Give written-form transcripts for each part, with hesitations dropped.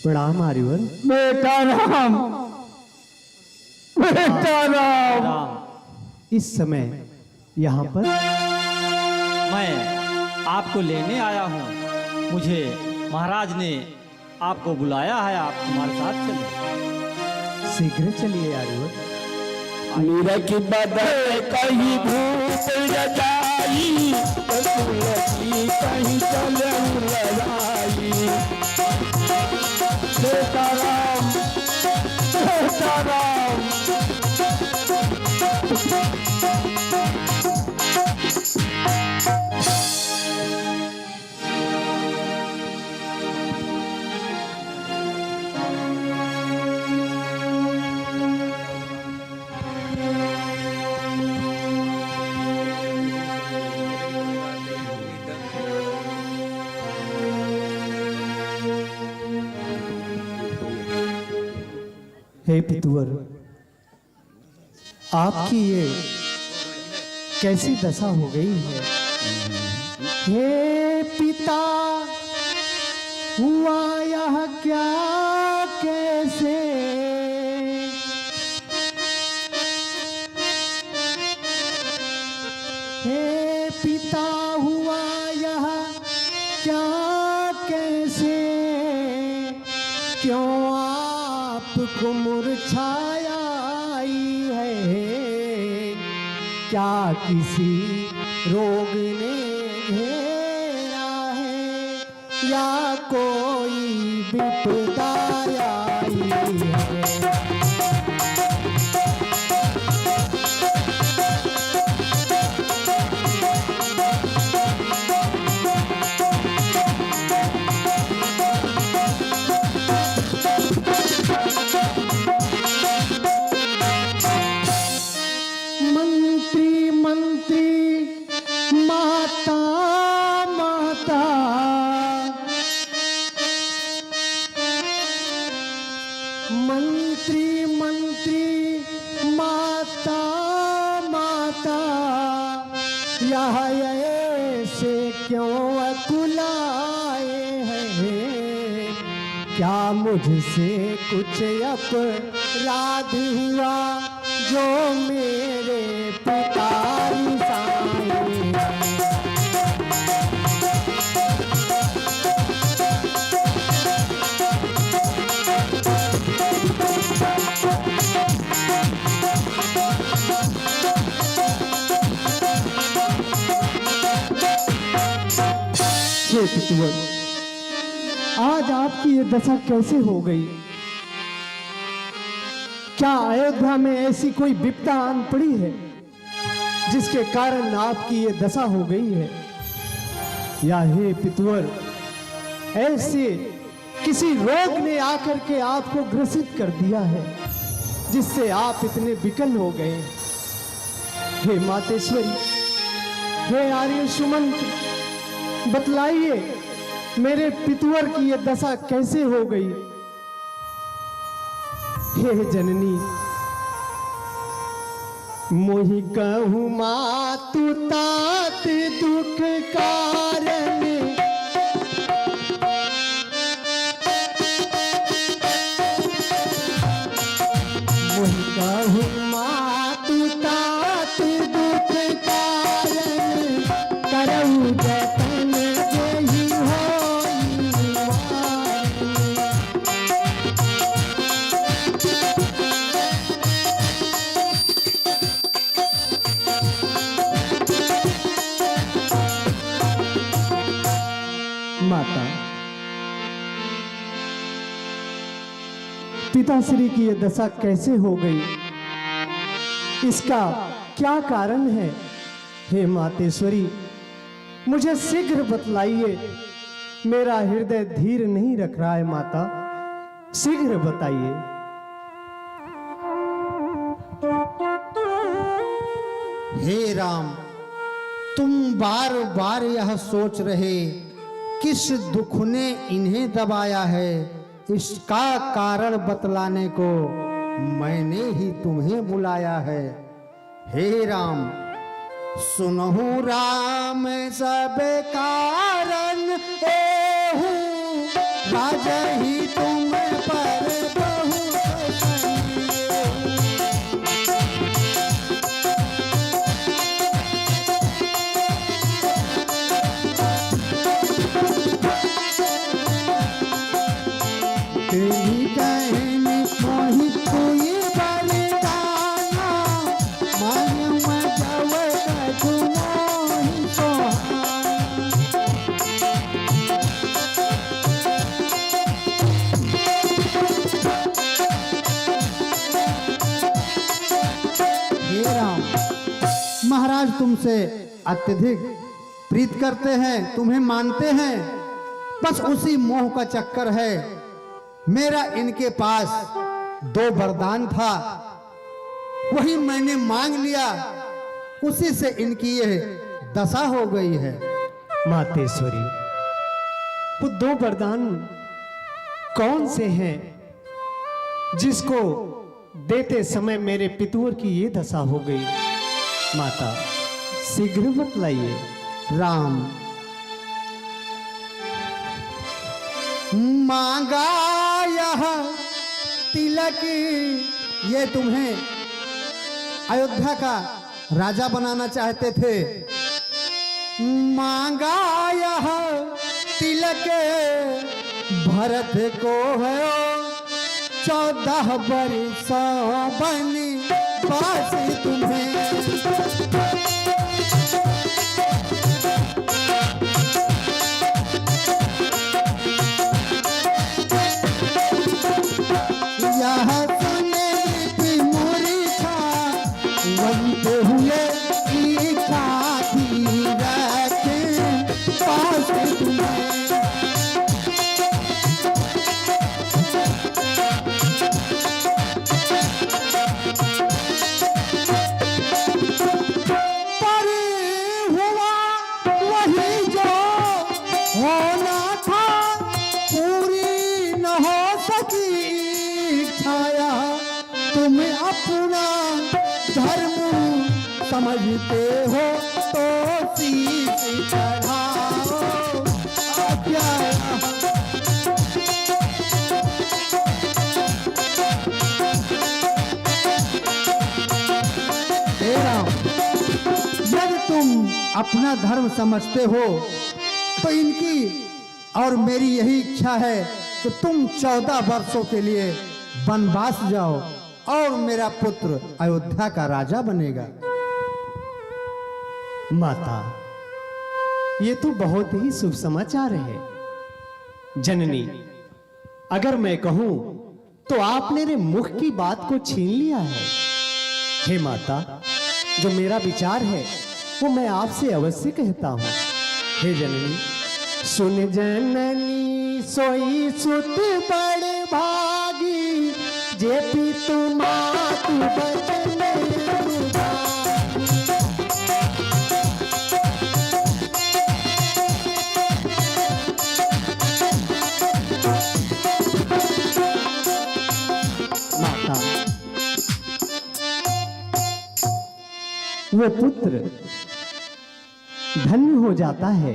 प्रणाम आर्यवर। बेटा राम, बेटा राम। इस समय यहाँ पर मैं आपको लेने आया हूँ। मुझे महाराज ने आपको बुलाया है, आप हमारे साथ चलिए। शीघ्र चलिए आर्यवर। मीरा की बदल कहीं भूप रजाई, तुलसी कहीं चले लड़ाई। बेटा राम, बेटा राम। हे पितुवर, आपकी ये कैसी दशा हो गई है? हे पिता, हुआ यह क्या कैसे? हे पिता, हुआ यह क्या कैसे? क्यों आपको मुरझाया आई है? क्या किसी रोग ने घेरा है या कोई विपदा आई है? ऐसे क्यों अकुलाए हैं? क्या मुझसे कुछ अपराध हुआ जो मेरे पिता पितुवर, आज आपकी ये दशा कैसे हो गई? क्या अयोध्या में ऐसी कोई विपदा आन पड़ी है जिसके कारण आपकी ये दशा हो गई है? या हे पितुवर, ऐसे किसी रोग ने आकर के आपको ग्रसित कर दिया है जिससे आप इतने विकल हो गए? हे मातेश्वरी, हे आर्य सुमंत, बतलाइए मेरे पितुवर की ये दशा कैसे हो गई? हे जननी, मोहि कहूँ मातु तात दुख कारण, मोहि कहूँ मातु तात दुख कारण, करहु जतन जेहि होई माता। पिताश्री की ये दशा कैसे हो गई? इसका क्या कारण है? हे मातेश्वरी, मुझे शीघ्र बतलाइए। मेरा हृदय धीर नहीं रख रहा है माता, शीघ्र बताइए। हे राम, तुम बार बार यह सोच रहे किस दुख ने इन्हें दबाया है, इसका कारण बतलाने को मैंने ही तुम्हें बुलाया है। हे राम, सुनहु राम सब कारण एहू राज ही तुम तेरी कहनी मोहि कोई बलिदाना मांगे मैं जावे कछु मोहि सोहाना। हे राम, महाराज तुमसे अत्यधिक प्रीत करते हैं, तुम्हें मानते हैं, बस उसी मोह का चक्कर है। मेरा इनके पास 2 वरदान था, वही मैंने मांग लिया, उसी से इनकी यह दशा हो गई है। मातेश्वरी, वो 2 वरदान कौन से हैं जिसको देते समय मेरे पितुर की ये दशा हो गई? माता, शीघ्र बतलाइए। राम, मांगा यह तिलक, ये तुम्हें अयोध्या का राजा बनाना चाहते थे। मांगा यह तिलक भरत को है 14 वर्ष बनी पास तुम्हें। यह सुने कि मूर्छा बनते हुए इच्छा थी रखे पास तुम्हें। पर हुआ वही जो होना था, पूरी न हो सकी छाया। तुम अपना धर्म समझते हो तो शीश चढ़ाओ आज्ञा। हे राम, यदि तुम अपना धर्म समझते हो तो इनकी और मेरी यही इच्छा है कि तुम 14 वर्षों के लिए वनवास जाओ और मेरा पुत्र अयोध्या का राजा बनेगा। माता, ये तो बहुत ही शुभ समाचार है। जननी, अगर मैं कहूं तो आपने मेरे मुख की बात को छीन लिया है। हे माता, जो मेरा विचार है वो मैं आपसे अवश्य कहता हूं। हे जननी, सुन जननी सोई सुत बड़ भागी, जे पितु मातु बचन अनुरागी। माता, वो पुत्र धन्य हो जाता है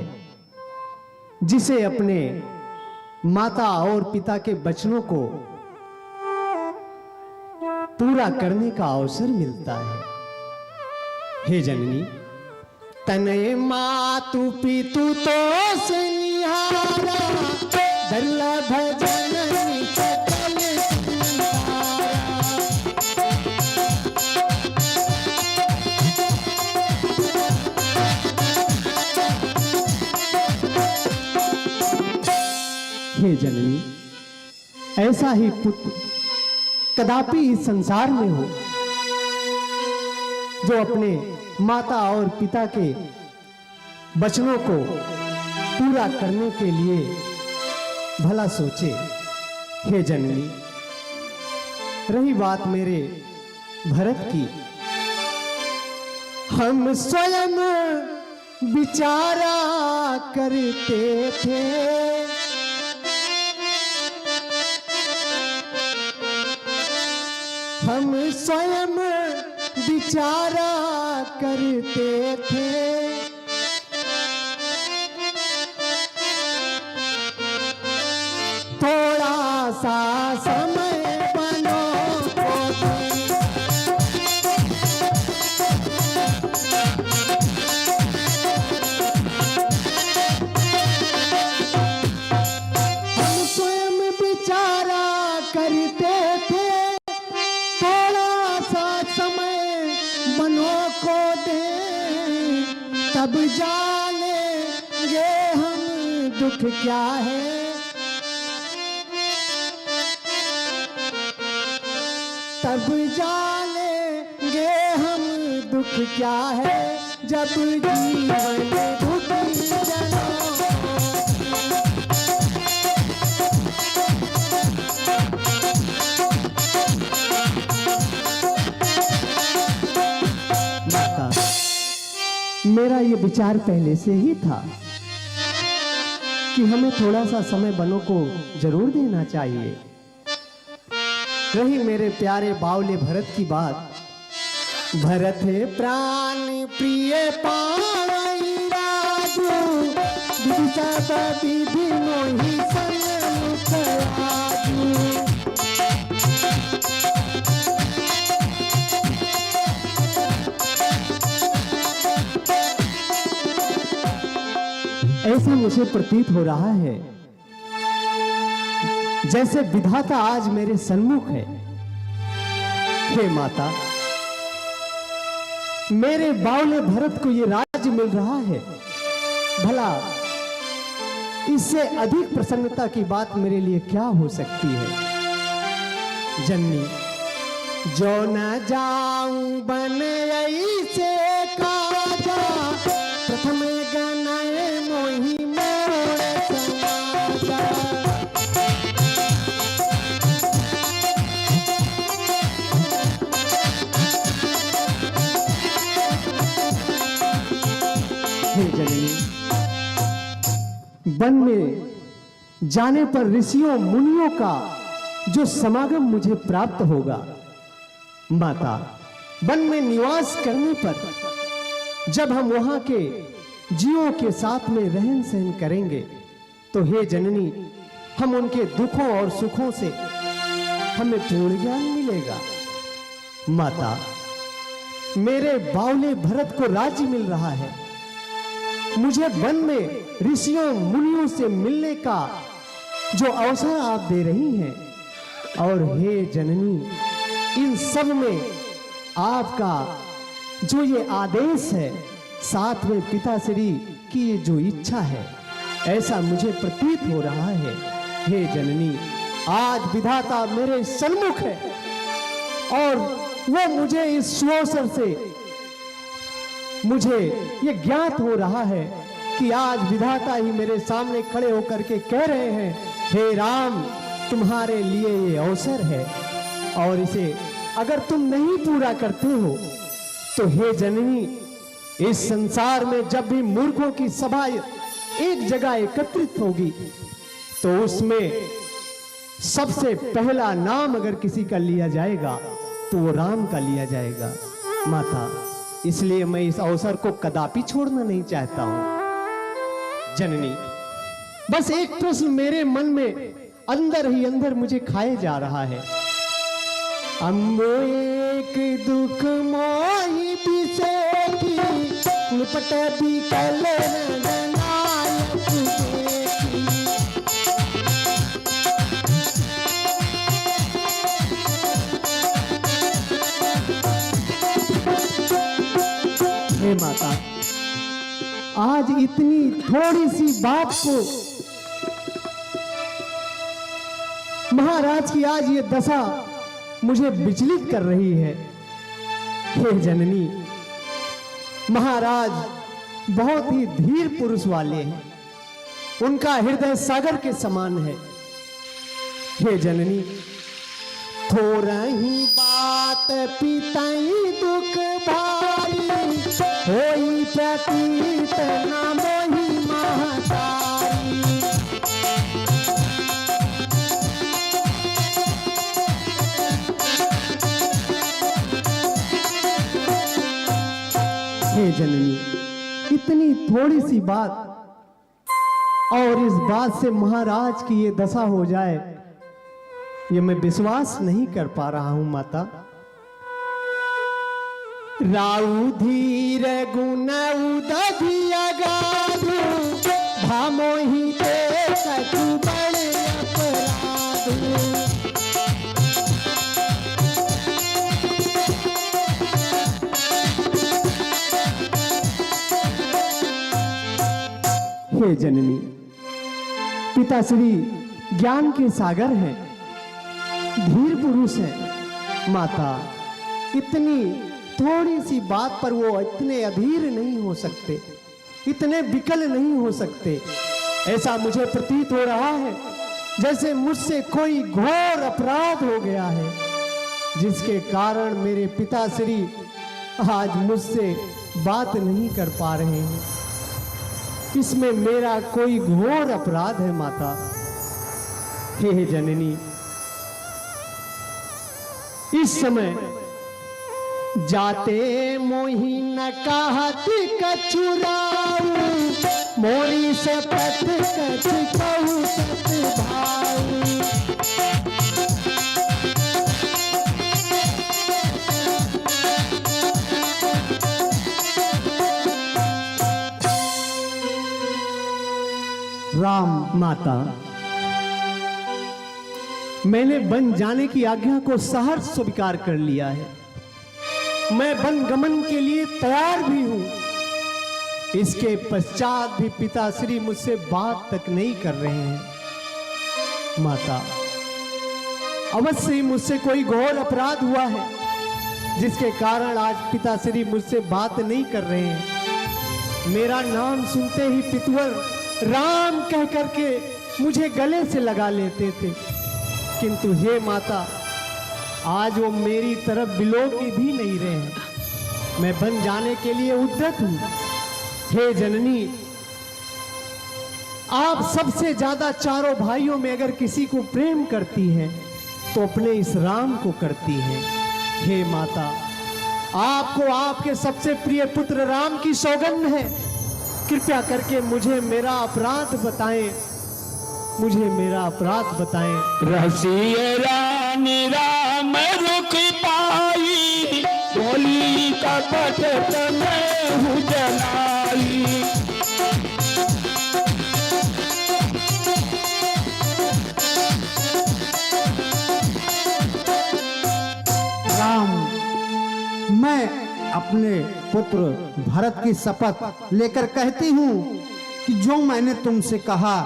जिसे अपने माता और पिता के वचनों को पूरा करने का अवसर मिलता है। हे जननी, तनय मातु पितु तो निहारा, दुर्लभ जननी सकल संसारा। हे जननी, ऐसा ही पुत्र कदापि इस संसार में हो जो अपने माता और पिता के वचनों को पूरा करने के लिए भला सोचे। हे जननी, रही बात मेरे भरत की, हम स्वयं विचारा करते थे, हम स्वयं विचारा करते थे, थोड़ा सा समय बनो को दे। हम स्वयं विचारा दुख क्या है, तब जानेंगे हम दुख क्या है, जब जीवन दुखी जनों। मेरा ये विचार पहले से ही था कि हमें थोड़ा सा समय बनों को जरूर देना चाहिए। रही मेरे प्यारे बावले भरत की बात, भरत है प्राण प्रिय पावई राजू, विदिशा विधि मोहि सन्मुख आजू। ऐसा मुझे प्रतीत हो रहा है जैसे विधाता आज मेरे सन्मुख है। हे माता, मेरे बावले भरत को ये राज्य मिल रहा है, भला इससे अधिक प्रसन्नता की बात मेरे लिए क्या हो सकती है। जननी, जो न जाऊं बन ऐसे काजा, प्रथम गनय मोहि मोर समाजा। हे जननी, वन में जाने पर ऋषियों मुनियों का जो समागम मुझे प्राप्त होगा, माता, वन में निवास करने पर जब हम वहां के जीवों के साथ में रहन सहन करेंगे, तो हे जननी, हम उनके दुखों और सुखों से हमें पूर्ण ज्ञान मिलेगा। माता, मेरे बावले भरत को राज्य मिल रहा है, मुझे वन में ऋषियों मुनियों से मिलने का जो अवसर आप दे रही हैं, और हे जननी, इन सब में आपका जो ये आदेश है, साथ में पिताश्री की ये जो इच्छा है, ऐसा मुझे प्रतीत हो रहा है। हे जननी, आज विधाता मेरे सन्मुख है और वो मुझे इस सुअवसर से मुझे ये ज्ञात हो रहा है कि आज विधाता ही मेरे सामने खड़े होकर के कह रहे हैं, हे राम, तुम्हारे लिए ये अवसर है और इसे अगर तुम नहीं पूरा करते हो तो हे जननी, इस संसार में जब भी मूर्खों की सभा एक जगह एकत्रित होगी तो उसमें सबसे पहला नाम अगर किसी का लिया जाएगा तो वो राम का लिया जाएगा। माता, इसलिए मैं इस अवसर को कदापि छोड़ना नहीं चाहता हूं। जननी, बस एक प्रश्न मेरे मन में अंदर ही अंदर मुझे खाए जा रहा है। अम्बो एक दुख मोहि बिसेठी, निपट बिकल रंगनायक देखी। हे माता, आज इतनी थोड़ी सी बात को महाराज की आज ये दशा मुझे विचलित कर रही है। हे जननी, महाराज बहुत ही धीर पुरुष वाले हैं, उनका हृदय सागर के समान है। हे जननी, थोरही बात पितई दुख भारी, होई प्रतीत न मोहि महतारी। हे जननी, इतनी थोड़ी सी बात और इस बात से महाराज की ये दशा हो जाए, ये मैं विश्वास नहीं कर पा रहा हूं। माता, राउ धीर गुण उदधि अगाधु, भामोहि ते कछु बड़े अपराधु। हे जननी, पिताश्री ज्ञान के सागर हैं, धीर पुरुष हैं। माता, इतनी थोड़ी सी बात पर वो इतने अधीर नहीं हो सकते, इतने विकल नहीं हो सकते। ऐसा मुझे प्रतीत हो रहा है जैसे मुझसे कोई घोर अपराध हो गया है, जिसके कारण मेरे पिताश्री आज मुझसे बात नहीं कर पा रहे हैं। इसमें मेरा कोई घोर अपराध है माता। हे जननी, इस समय जाते मोही न कहती कछुराऊ, मोरी से पथ कछ कहू सत भाऊ। राम, माता, मैंने वन जाने की आज्ञा को सहर्ष स्वीकार कर लिया है। मैं वन गमन के लिए तैयार भी हूं। इसके पश्चात भी पिताश्री मुझसे बात तक नहीं कर रहे हैं। माता, अवश्य ही मुझसे कोई घोर अपराध हुआ है, जिसके कारण आज पिताश्री मुझसे बात नहीं कर रहे हैं। मेरा नाम सुनते ही पितवर राम कह करके मुझे गले से लगा लेते थे, किंतु हे माता, आज वो मेरी तरफ बिलो की भी नहीं रहे हैं। मैं बन जाने के लिए उद्यत हूं। हे जननी, आप सबसे ज्यादा चारों भाइयों में अगर किसी को प्रेम करती हैं तो अपने इस राम को करती हैं। हे माता, आपको आपके सबसे प्रिय पुत्र राम की सौगंध है। कृपया करके मुझे मेरा अपराध बताएं, मुझे मेरा अपराध बताएं। रसिए रानी राम रुख पाई, बोली कपट तमें हूँ जनाई। राम, मैं अपने पुत्र भरत की शपथ लेकर कहती हूँ कि जो मैंने तुमसे कहा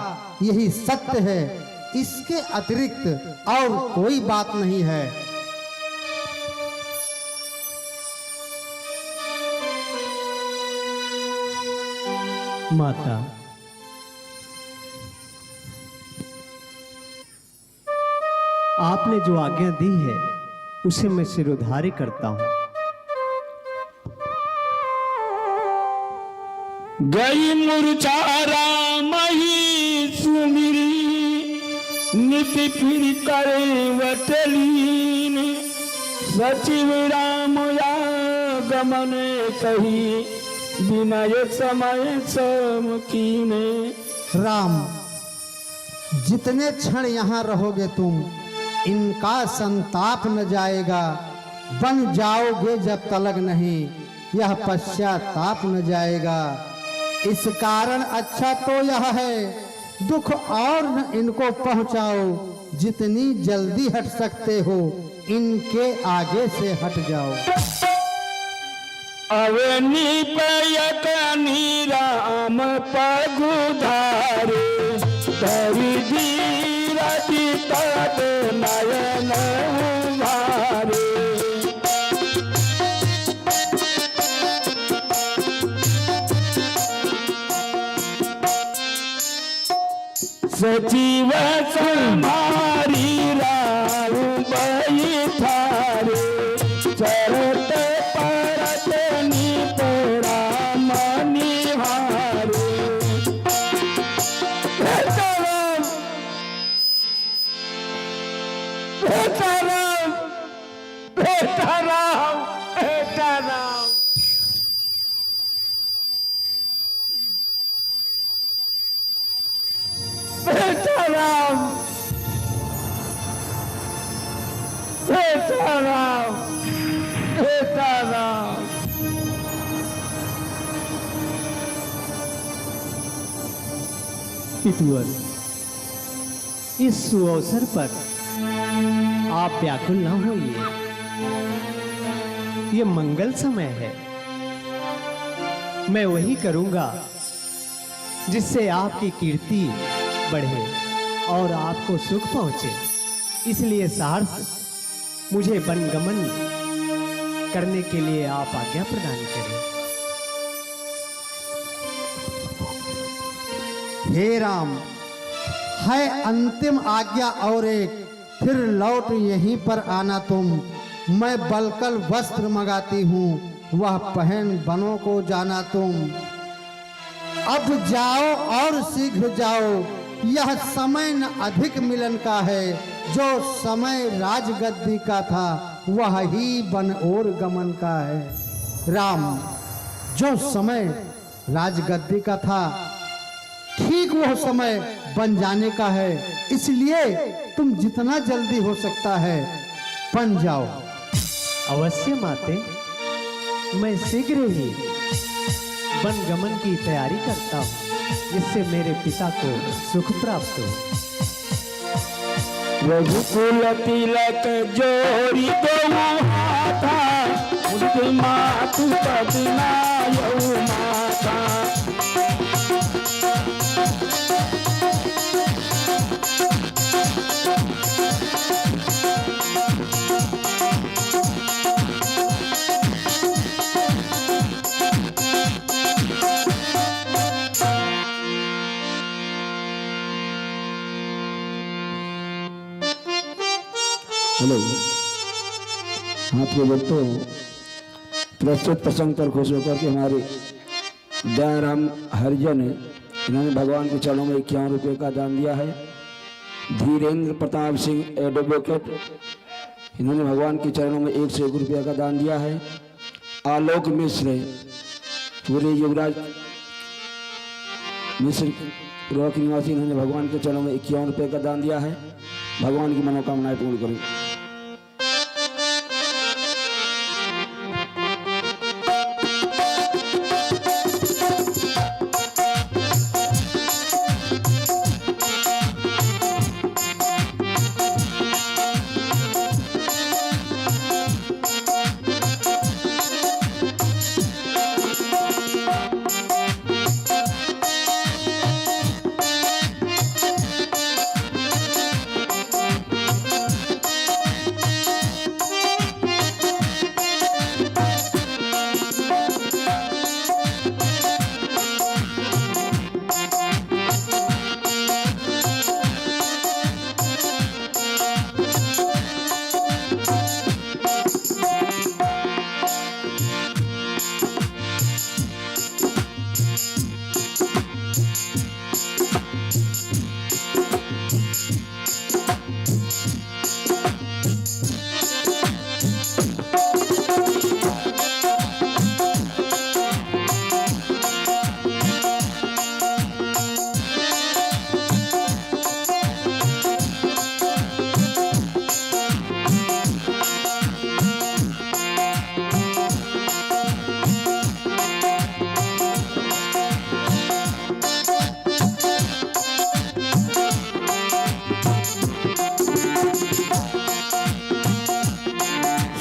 यही सत्य है, इसके अतिरिक्त और कोई बात नहीं है। माता, आपने जो आज्ञा दी है उसे मैं सिरोधार्य करता हूं। गई मूर्छा राम ही सुमिरी, नित फिर करे वटलीन। सचिव राम या गमन कही, विनय समय सम कीने। राम, जितने क्षण यहाँ रहोगे तुम, इनका संताप न जाएगा। बन जाओगे जब तलक नहीं, यह पश्चाताप न जाएगा। इस कारण अच्छा तो यह है, दुख और न इनको पहुंचाओ। जितनी जल्दी हट सकते हो, इनके आगे से हट जाओ। अवनी पयकनी राम पगुधारे, धरि धीरति तब नयन उभारे। सचिव समारी राम बैठारे, चरत परत निपोरा मनिहारे। बेटाराम, बेटाराम, बेटाराम, बेटाराम। बेटाराम, बेटाराम, बेटाराम। पितुअर, इस सुअवसर पर आप व्याकुल ना होइए। ये मंगल समय है। मैं वही करूंगा जिससे आपकी कीर्ति बढ़े और आपको सुख पहुंचे, इसलिए सहर्ष मुझे वनगमन करने के लिए आप आज्ञा प्रदान करें। हे राम, है अंतिम आज्ञा और एक, फिर लौट यहीं पर आना तुम। मैं बलकल वस्त्र मंगाती हूँ, वह पहन बनों को जाना तुम। अब जाओ और शीघ्र जाओ, यह समय न अधिक मिलन का है। जो समय राजगद्दी का था वह ही वन और गमन का है। राम, जो समय राजगद्दी का था ठीक वह समय बन जाने का है, इसलिए तुम जितना जल्दी हो सकता है बन जाओ। अवश्य माते, मैं शीघ्र ही वनगमन की तैयारी करता हूँ, जिससे मेरे पिता को सुख प्राप्त हो। रघुकुल तिलक जोड़ी दो हाथा, मुझ मातु पद नायौ माता। हेलो, हाँ प्रिय भक्तों, प्रस्तुत प्रसंग पर खुश होकर के हमारे दयाराम हरिजन इन्होंने भगवान के चरणों में 51 रुपये का दान दिया है। धीरेन्द्र प्रताप सिंह एडवोकेट, इन्होंने भगवान के चरणों में 101 रुपये का दान दिया है। आलोक मिश्र, पूरे युवराज मिश्र रॉक निवासी, इन्होंने भगवान के चरणों में 51 रुपये का दान दिया है। भगवान की मनोकामनाएं पूर्ण करें।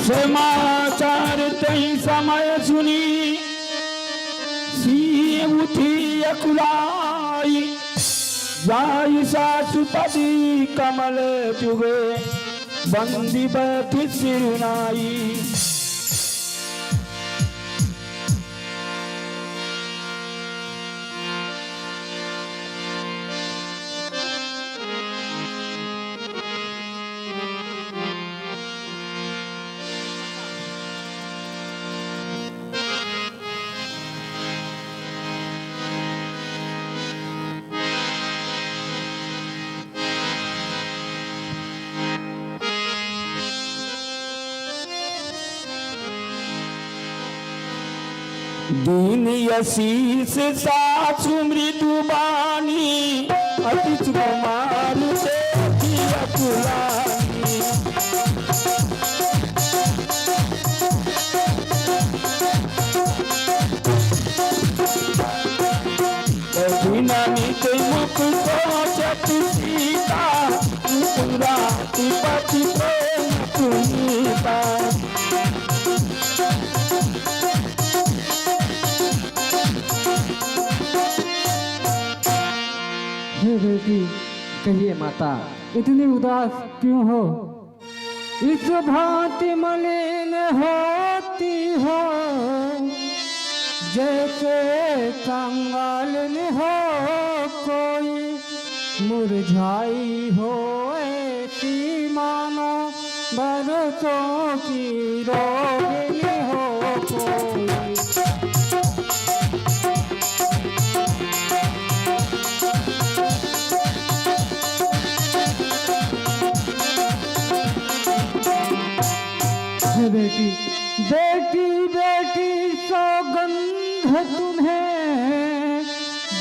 समाचार तई समय सुनी, सी उठी अकुलाई। जाई सासुपति कमल चुगे, बंदी बैठी सिरनाई। दीन यशीष सासु मृदु बानी, अति कुमार देखी अकुलानी। नित मुख सोचत सीता, राति पति प्रेम पुनीता। हे बेटी, कहिए माता, इतनी उदास क्यों हो? इस भांति मलिन होती हो जैसे कंगालिन हो कोई, मुरझाई हो ऐसी मानो बरसों की रोगिनी हो कोई। बेटी बेटी बेटी सौगंध तुम्हें,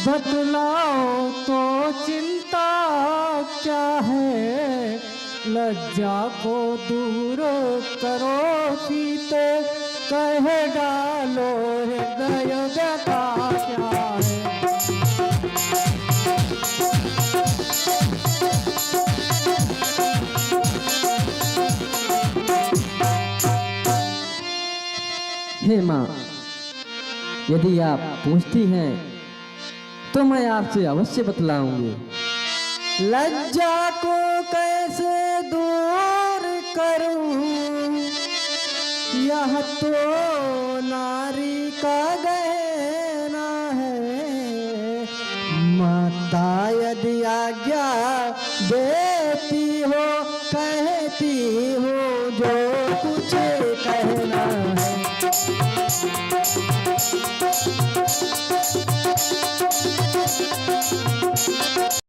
बतलाओ तो चिंता क्या है? लज्जा को दूर करो सीते, कह डालो हृदय व्यथा क्या है? हे माँ, यदि आप पूछती हैं तो मैं आपसे अवश्य बतलाऊंगी। लज्जा को कैसे दूर करूं, यह तो नारी का गहना है। माता यदि आज्ञा देती हो, कहती हो जो कुछ